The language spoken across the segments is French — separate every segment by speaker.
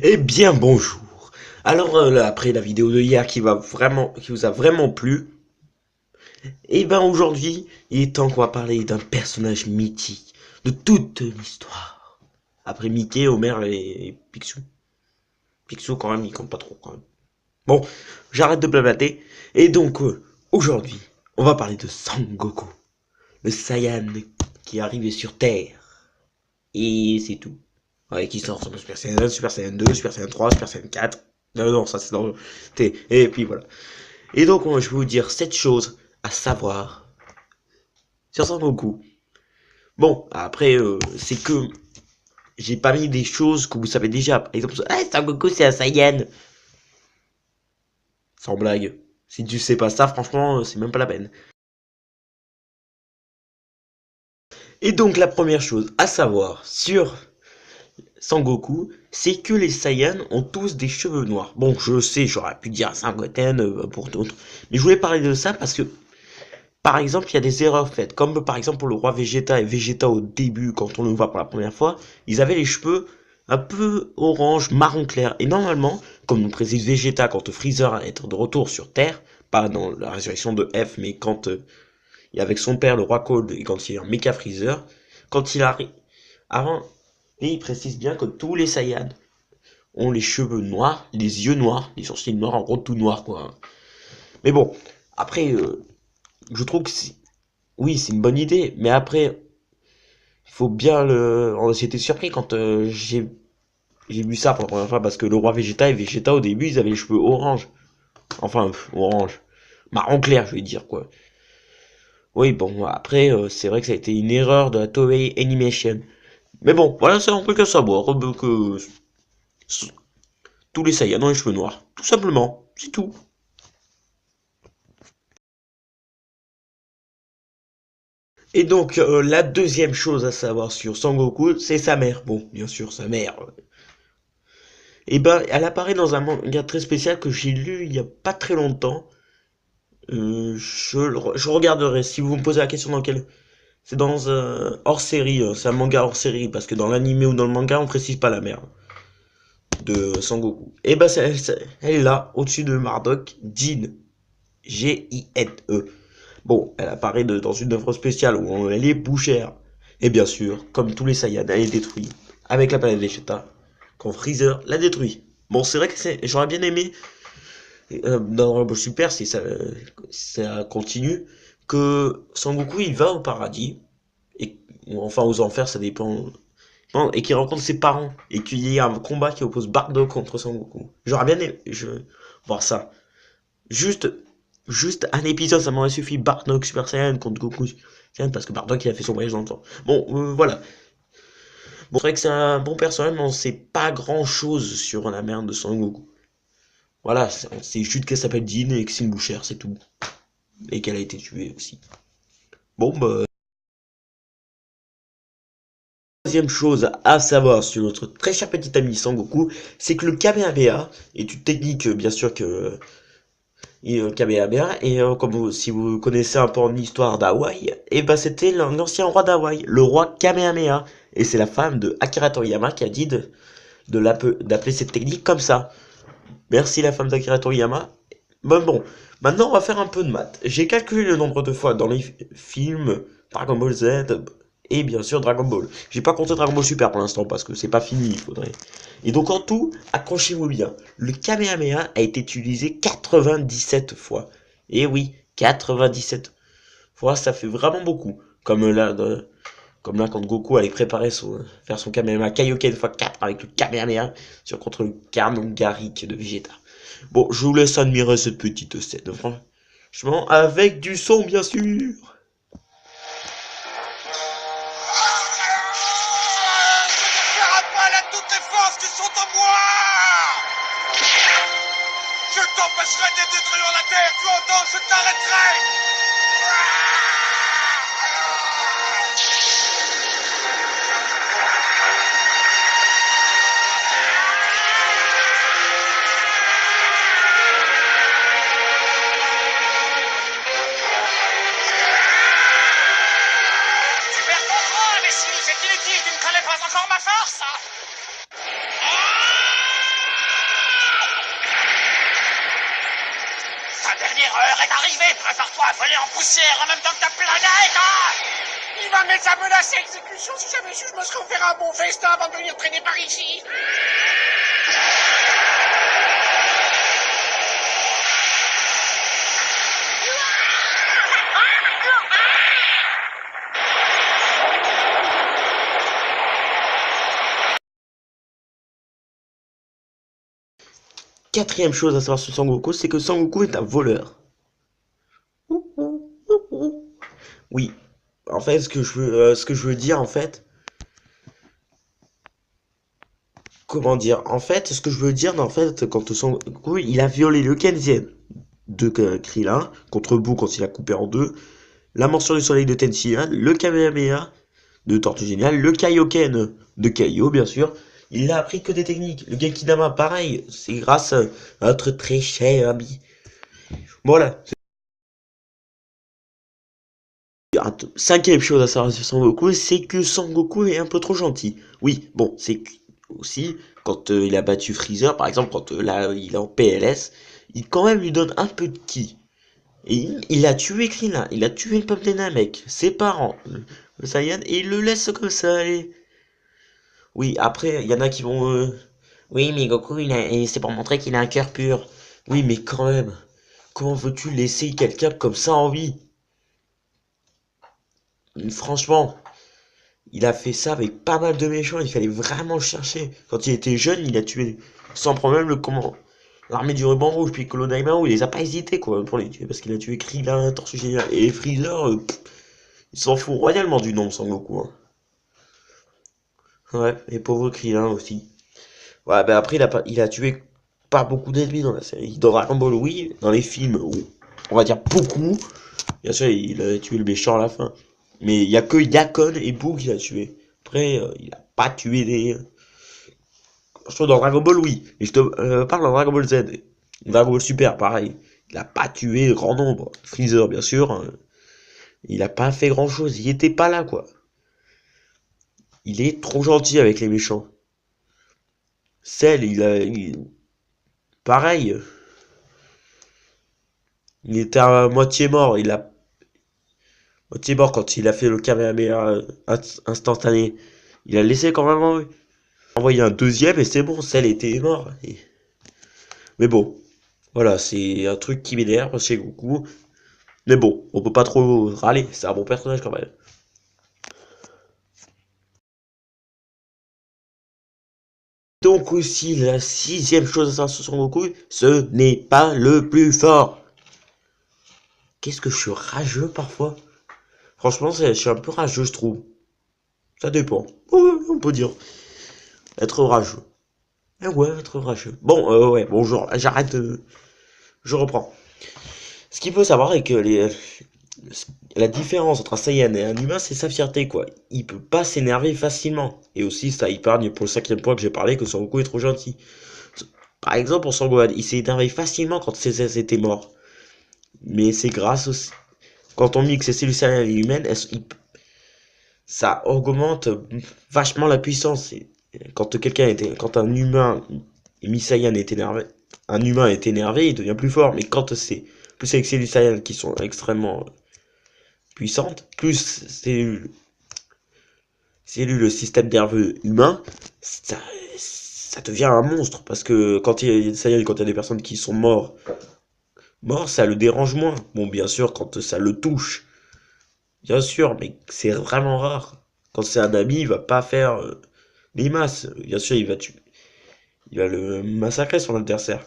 Speaker 1: Eh bien bonjour. Alors là, après la vidéo de hier qui vous a vraiment plu, eh ben aujourd'hui, il est temps qu'on va parler d'un personnage mythique de toute l'histoire. Après Mickey, Homer et Picsou. Picsou quand même, il compte pas trop quand même. Bon, j'arrête de blablater. Et donc aujourd'hui, on va parler de Sangoku, le Saiyan qui est arrivé sur Terre. Et c'est tout. Ouais, qui sort sur Super Saiyan 1, Super Saiyan 2, Super Saiyan 3, Super Saiyan 4. Non, non, ça c'est dans le T. Et puis voilà. Et donc, moi, je vais vous dire 7 choses à savoir sur Son Goku. Bon, après, c'est que j'ai pas mis des choses que vous savez déjà. Par exemple, ah, Son Goku, c'est un Saiyan. Sans blague. Si tu sais pas ça, franchement, c'est même pas la peine. Et donc, la première chose à savoir sur Sangoku, c'est que les Saiyans ont tous des cheveux noirs. Bon, je sais, j'aurais pu dire Sangoten pour d'autres. Mais je voulais parler de ça parce que par exemple, il y a des erreurs faites, comme par exemple pour le roi Vegeta et Vegeta au début, quand on le voit pour la première fois, ils avaient les cheveux un peu orange, marron clair. Et normalement, comme nous précise Vegeta quand Freezer allait être de retour sur Terre, pas dans la résurrection de F, mais quand il est avec son père, le roi Cold, et quand il est en Mecha Freezer, quand il arrive... Avant, et il précise bien que tous les Saiyans ont les cheveux noirs, les yeux noirs, les sourcils noirs, en gros tout noir, quoi. Mais bon, après, je trouve que oui, c'est une bonne idée, mais après, il faut bien le... J'étais surpris quand j'ai vu ça pour la première fois, parce que le roi Vegeta et Vegeta, au début, ils avaient les cheveux orange. Enfin, orange. Marron clair, je vais dire, quoi. Oui, bon, après, c'est vrai que ça a été une erreur de la Toei Animation. Mais bon, voilà, c'est un truc à savoir, que tous les Saiyans ont les cheveux noirs. Tout simplement, c'est tout. Et donc, la deuxième chose à savoir sur Sangoku, c'est sa mère. Bon, bien sûr, sa mère. Et ben, elle apparaît dans un manga très spécial que j'ai lu il y a pas très longtemps. Je regarderai si vous me posez la question dans quel. C'est dans un hors-série, c'est un manga hors-série, parce que dans l'anime ou dans le manga, on précise pas la mère de Sangoku. Et ben, elle est là, au-dessus de Mardoc, Jin. Gine. Bon, elle apparaît dans une œuvre spéciale où elle est bouchère. Et bien sûr, comme tous les Saiyans, elle est détruite avec la planète Vegeta quand Freezer la détruit. Bon, c'est vrai que j'aurais bien aimé dans Dragon Ball Super si ça continue que Sangoku il va au paradis et ou enfin aux enfers, ça dépend. Non, et qu'il rencontre ses parents et qu'il y ait un combat qui oppose Bardock contre Sangoku. J'aurais bien aimé voir ça. Juste, juste un épisode, ça m'aurait suffi. Bardock Super Saiyan contre Goku Super Saiyan parce que Bardock il a fait son voyage dans le temps. Bon, voilà. Bon, c'est vrai que c'est un bon personnage, mais on sait pas grand chose sur la merde de Son Goku. Voilà, c'est juste qu'elle s'appelle Jean et que c'est une bouchère, c'est tout. Et qu'elle a été tuée aussi. Bon, bah. Troisième chose à savoir sur notre très cher petit ami Sangoku, c'est que le Kamehameha est une technique, bien sûr, Kamehameha, et si vous connaissez un peu en histoire d'Hawaï, et ben c'était l'ancien roi d'Hawaï, le roi Kamehameha. Et c'est la femme de Akira Toriyama qui a dit d'appeler cette technique comme ça. Merci la femme d'Akira Toriyama. Bon, maintenant on va faire un peu de maths. J'ai calculé le nombre de fois dans les films Dragon Ball Z et bien sûr Dragon Ball. J'ai pas compté Dragon Ball Super pour l'instant parce que c'est pas fini, il faudrait. Et donc en tout, accrochez-vous bien, le Kamehameha a été utilisé 97 fois. Et oui, 97 fois, ça fait vraiment beaucoup. Comme là quand Goku allait faire son Kamehameha Kaioken x4 avec le Kamehameha contre le Canon Garrick de Vegeta. Bon, je vous laisse admirer cette petite scène, franchement, avec du son, bien sûr.
Speaker 2: Appelle à toutes les forces qui sont en moi! Je t'empêcherai de détruire la Terre, tu entends? Je t'arrêterai! Tu perds contrôle, imbécile! C'est inutile, tu ne connais pas encore ma force! l'erreur est arrivée. Prépare-toi à voler en poussière en même temps que ta planète, hein. Il va mettre sa menace à exécution. Si j'avais su, je me serais offert un bon festin avant de venir traîner par ici.
Speaker 1: Quatrième chose à savoir sur Sangoku, c'est que Sangoku est un voleur. Oui, en fait, ce que je veux dire, en fait, comment dire, en fait, ce que je veux dire, en fait, quand Sangoku, il a violé le Kenzen de Krillin contre Boo quand il a coupé en deux, la morsure du soleil de Tenshinhan, le Kamehameha de Tortue Géniale, le Kaioken de Kaio, bien sûr. Il n'a appris que des techniques. Le Genkidama, pareil, c'est grâce à notre très cher ami. Voilà. Cinquième chose à savoir sur Sangoku, c'est que Sangoku est un peu trop gentil. Oui, bon, c'est aussi quand il a battu Freezer, par exemple, quand là il est en PLS, il quand même lui donne un peu de ki. Et il a tué Krillin, il a tué le peuple des Namek, ses parents, le Saiyan, et il le laisse comme ça, allez. Oui, après, il y en a qui vont... Oui, mais Goku, c'est pour montrer qu'il a un cœur pur. Oui, mais quand même, comment veux-tu laisser quelqu'un comme ça en vie? Franchement, il a fait ça avec pas mal de méchants, il fallait vraiment le chercher. Quand il était jeune, il a tué sans problème le comment l'armée du ruban rouge, puis Piccolo Daimao, il les a pas hésité quoi pour les tuer, parce qu'il a tué Krillin, Tortue Géniale, et Freezer, il s'en fout royalement du nom Sangoku. Hein. Ouais, et pauvre Krillin aussi. Ouais, bah après, il a tué pas beaucoup d'ennemis dans la série. Dans Dragon Ball, oui, dans les films, on va dire beaucoup. Bien sûr, il a tué le méchant à la fin. Mais il y a que Yakon et Boo qu'il a tué. Après, il a pas tué des... Je trouve dans Dragon Ball, oui. Mais je te parle dans Dragon Ball Z. Dragon Ball Super, pareil. Il a pas tué grand nombre. Freezer, bien sûr. Il a pas fait grand chose. Il était pas là, quoi. Il est trop gentil avec les méchants. Cell, pareil. Il était à moitié mort. Moitié mort quand il a fait le Kamehameha instantané. Il a laissé quand même envoyer un deuxième et c'est bon. Cell était mort. Mais bon. Voilà, c'est un truc qui m'énerve chez Goku. Mais bon, on peut pas trop râler, c'est un bon personnage quand même. Donc aussi, la sixième chose à savoir sur Son Goku, ce n'est pas le plus fort. Qu'est-ce que je suis rageux parfois? Franchement, je suis un peu rageux, je trouve. Ça dépend. Ouais, on peut dire. Être rageux. Eh ouais, être rageux. Bon, ouais, bonjour, j'arrête. Je reprends. Ce qu'il faut savoir est que la différence entre un Saiyan et un humain, c'est sa fierté, quoi. Il peut pas s'énerver facilement. Et aussi, ça épargne pour le cinquième point que j'ai parlé, que Son Goku est trop gentil. Par exemple, pour Sangohan, il s'est énervé facilement quand ses était mort. Mais c'est grâce aussi. Quand on mixe ses cellules saiyan et humaines, ça augmente vachement la puissance. Quand un humain mi-saiyan est énervé, un humain est énervé, il devient plus fort. Mais quand c'est plus avec cellules saiyan qui sont extrêmement puissante, plus le système nerveux humain, ça devient un monstre. Parce que quand il y a des personnes qui sont morts, ça le dérange moins. Bon, bien sûr, quand ça le touche, bien sûr, mais c'est vraiment rare. Quand c'est un ami, il va pas faire des masses. Bien sûr, il va le massacrer son adversaire.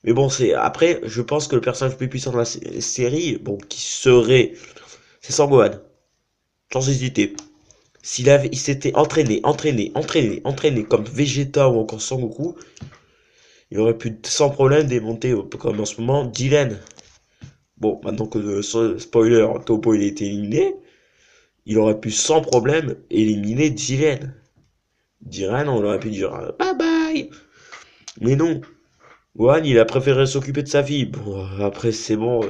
Speaker 1: Mais bon, après, je pense que le personnage le plus puissant de la série, bon, c'est Sangohan, sans hésiter. Il s'était entraîné comme Vegeta ou encore Sangoku, il aurait pu sans problème démonter, comme en ce moment, Dylan. Bon, maintenant que spoiler, Topo il a été éliminé, il aurait pu sans problème éliminer Dylan. Dylan, on aurait pu dire bye bye. Mais non, Gohan, il a préféré s'occuper de sa fille. Bon, après c'est bon.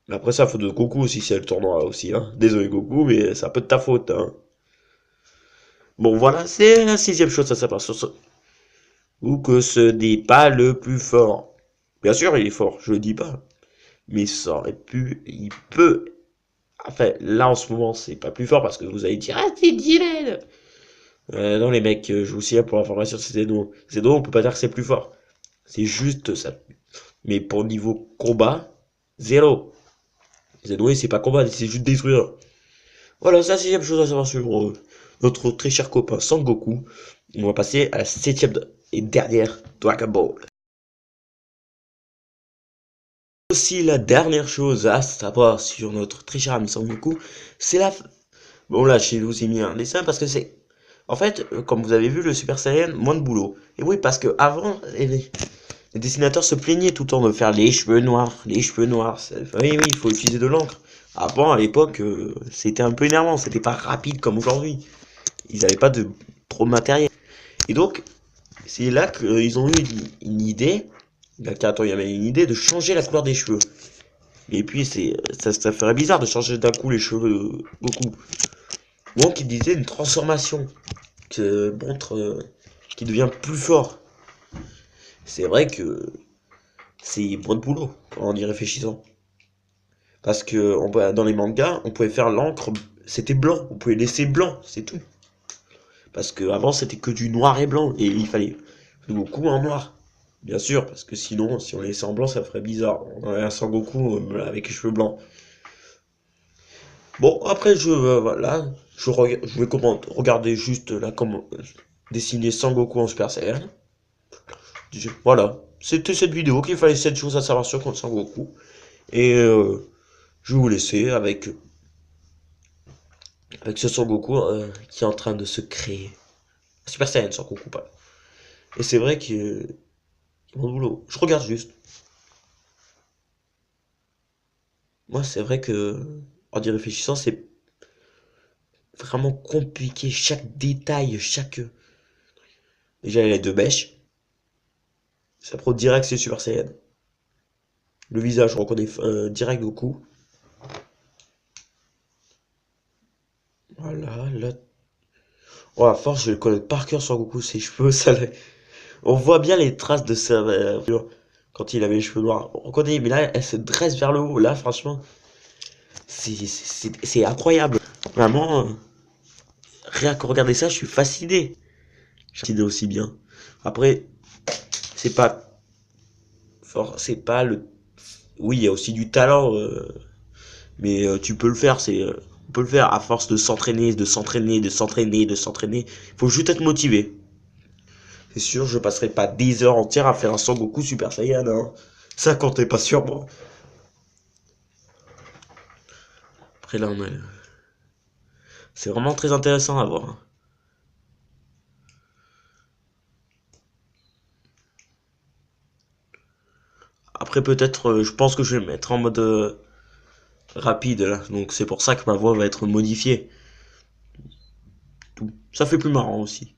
Speaker 1: Après ça, faute de Goku aussi, c'est le tournoi aussi. Hein. Désolé Goku, mais c'est un peu de ta faute. Hein. Bon, voilà, c'est la sixième chose à savoir sur ce. Ou que ce n'est pas le plus fort. Bien sûr, il est fort, je le dis pas. Mais ça aurait pu, il peut. Enfin, là en ce moment, c'est pas plus fort parce que vous allez dire, ah, c'est Dylan! Non, les mecs, je vous signale pour information, c'est Zeno. Zeno, on peut pas dire que c'est plus fort. C'est juste ça. Mais pour niveau combat, zéro. Zeno, c'est pas combat, c'est juste détruire. Voilà, c'est la sixième chose à savoir sur notre très cher copain Sangoku. On va passer à la septième et dernière Dragon Ball. Aussi la dernière chose à savoir sur notre très cher ami Sangoku, c'est la... Bon là, je vous ai mis un dessin parce que c'est... En fait, comme vous avez vu, le Super Saiyan, moins de boulot. Et oui, parce que avant, les dessinateurs se plaignaient tout le temps de faire les cheveux noirs, les cheveux noirs. Oui, oui, il faut utiliser de l'encre. Avant, à l'époque, c'était un peu énervant, c'était pas rapide comme aujourd'hui. Ils n'avaient pas de trop de matériel. Et donc, c'est là qu'ils ont eu une idée, il y avait une idée de changer la couleur des cheveux. Et puis, ça ferait bizarre de changer d'un coup les cheveux de Goku. Donc, il disait une transformation qui montre qui devient plus fort. C'est vrai que c'est moins de boulot en y réfléchissant. Parce que dans les mangas, on pouvait faire l'encre, c'était blanc, on pouvait laisser blanc, c'est tout. Parce que avant c'était que du noir et blanc, et il fallait Goku en noir. Bien sûr, parce que sinon, si on les laissait en blanc, ça ferait bizarre. On aurait un Sangoku avec les cheveux blancs. Bon, après, voilà, je vais regarder juste là comment dessiner Sangoku en Super Saiyan. Voilà, c'était cette vidéo qu'il fallait 7 choses à savoir sur Sangoku. Et je vais vous laisser avec ce Son Goku qui est en train de se créer. Super Saiyan Son Goku, pas. Et c'est vrai que mon boulot, je regarde juste. Moi, c'est vrai que en y réfléchissant, c'est vraiment compliqué. Chaque détail, chaque. Déjà, les deux mèches. Ça prend direct, c'est Super Saiyan. Le visage, on reconnaît direct Goku. Voilà, là. Oh, à force, je le connais par cœur sur Goku, ses cheveux, ça. On voit bien les traces de sa quand il avait les cheveux noirs. On reconnaît, mais là, elle se dresse vers le haut. Là, franchement, c'est incroyable. Vraiment, rien que regarder ça, je suis fasciné. Je suis fasciné aussi bien. Après, c'est pas fort, c'est pas le. Oui, il y a aussi du talent, mais tu peux le faire. On peut le faire à force de s'entraîner, de s'entraîner, de s'entraîner, de s'entraîner. Il faut juste être motivé. C'est sûr, je passerai pas des heures entières à faire un Sangoku Super Saiyan, hein. Ça comptait pas sur moi. Après là, c'est vraiment très intéressant à voir, hein. Après peut-être, je pense que je vais le mettre en mode rapide là. Donc c'est pour ça que ma voix va être modifiée. Tout. Ça fait plus marrant aussi.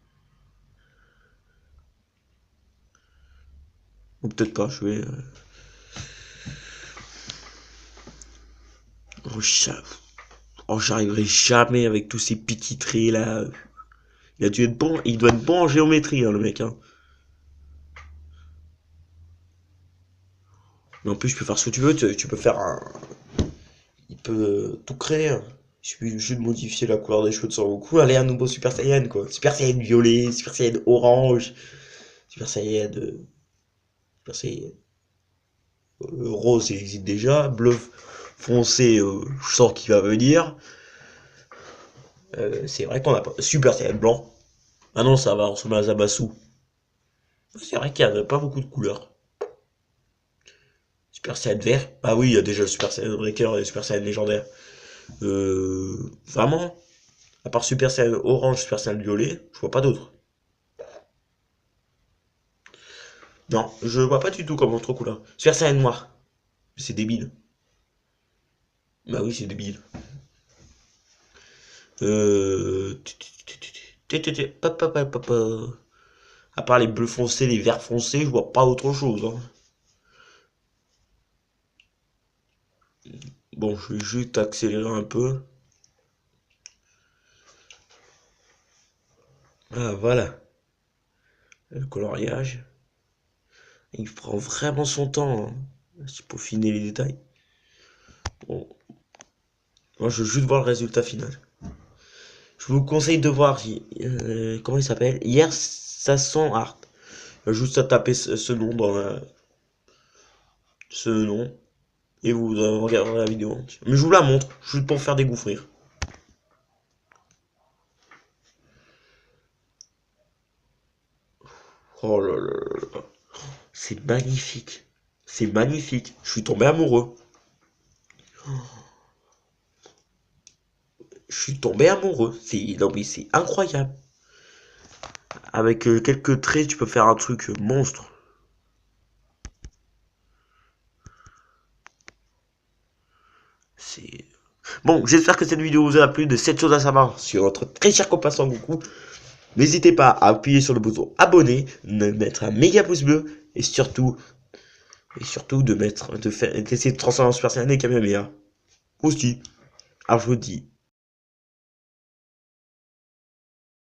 Speaker 1: Ou peut-être pas, je vais... Oh, oh, j'arriverai jamais avec tous ces petits traits là. Il a dû être bon, il doit être bon en géométrie, hein, le mec, hein. Mais en plus, tu peux faire ce que tu veux, tu peux faire un... Il peut tout créer, hein. Il suffit juste de modifier la couleur des cheveux de son Goku. Allez, un nouveau Super Saiyan, quoi. Super Saiyan violet, Super Saiyan orange, Super Saiyan... Super Saiyan rose, il existe déjà. Bleu foncé, je sens qu'il va venir. C'est vrai qu'on a pas... Super Saiyan blanc. Ah non, ça va ressembler à Zamasu. C'est vrai qu'il n'y a pas beaucoup de couleurs. Super Saiyan vert. Ah oui, il y a déjà le Super Saiyan Breaker et le Super Saiyan légendaire. Vraiment, à part Super Saiyan orange, Super Saiyan violet, je vois pas d'autres. Non, je vois pas du tout comme autre couleur. Super Saiyan noir. C'est débile. Bah oui, c'est débile. Euh... À part les bleus foncés, les verts foncés, je vois pas autre chose, hein. Bon, je vais juste accélérer un peu. Ah, voilà. Le coloriage. Il prend vraiment son temps, hein, pour finir les détails. Bon, moi je veux juste voir le résultat final. Je vous conseille de voir, comment il s'appelle? Hier, ça sent art. Juste à taper ce nom dans ce nom et vous regarderez la vidéo entière. Mais je vous la montre, juste pour faire découvrir. Oh là là là là. C'est magnifique. C'est magnifique. Je suis tombé amoureux. Je suis tombé amoureux. Non mais c'est incroyable. Avec quelques traits, tu peux faire un truc monstre. C'est bon. J'espère que cette vidéo vous a plu. De 7 choses à savoir sur notre très cher copain Sangoku. N'hésitez pas à appuyer sur le bouton abonner, de mettre un méga pouce bleu et surtout de d'essayer de transformer en Super Saiyan et Kamehameha. Aussi. Alors je vous dis